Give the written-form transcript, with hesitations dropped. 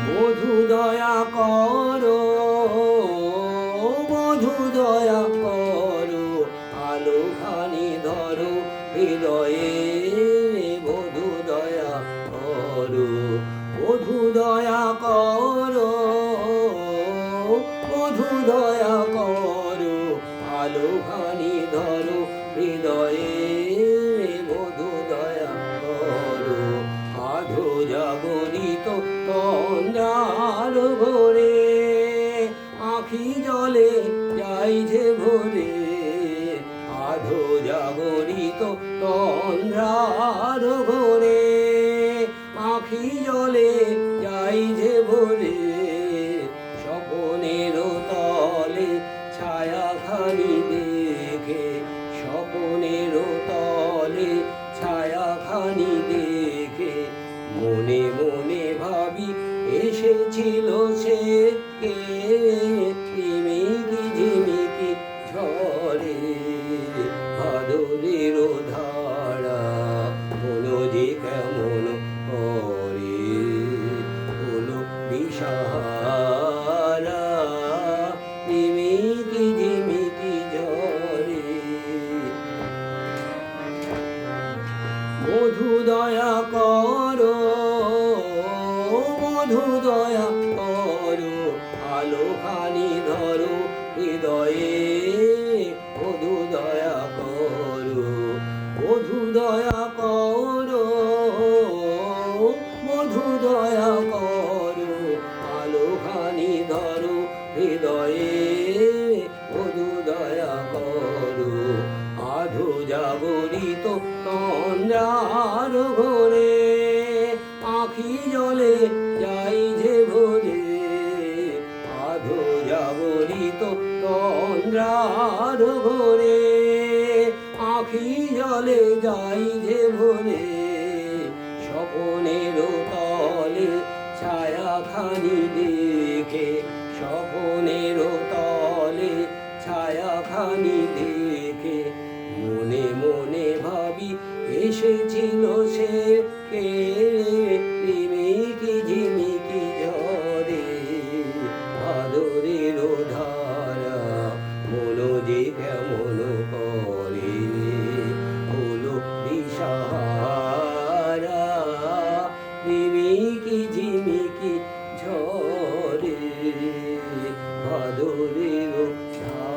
বধূ দয়া করো, বধূ দয়া করো, আলোখানি ধরো হৃদয়ে, বধূ দয়া করো, বধূ দয়া করো, বধূ দয়া করো, আলোখানি ধরো হৃদয়ে, বধূ দয়া করো। আধো জাগরিত তন্দ্রার ভোরে, আখি জলে যাইছে ভোরে, আধো জাগরিত তন্দ্রার ভোরে, আখি জলে যাইছে ভোরে, স্বপনের তলে ছায়াখানি দেখে, স্বপনের তলে ছায়াখানি দেখে, মনে মনে ভাবি এসেছিল সে কে, ঝিমিকি ঝিমিকি ঝরে ভাদরের ধারা, মনো যে কেমন করে হলো দিশাহারা, ঝিমিকি ঝিমিকি ঝরে। বধূ দয়া করো, বধূ দয়া করো, আলোখানি ধরো হৃদয়ে, বধূ দয়া করো, বধূ দয়া করো, বধূ দয়া করো, আলোখানি ধরো হৃদয়ে, বধূ দয়া করো। আধো জাগরিত তন্দ্রার ঘোরে, আখি জলে যাইছে ভোরে, আধো জাগরিত তন্দ্রার ঘোরে, আখি জলে যাইছে ভোরে, স্বপনের তলে ছায়াখানি দেখে, স্বপনের তলে ছায়াখানি দেখে, মনে মনে ভাবি এসেছিল সে কে, ঝিমিকি ঝিমিকি ঝরে ভাদরের ধারা, মনো যে কেমন করে হলো দিশাহারা, ঝিমিকি ঝিমিকি ঝরে ভাদরের ধারা।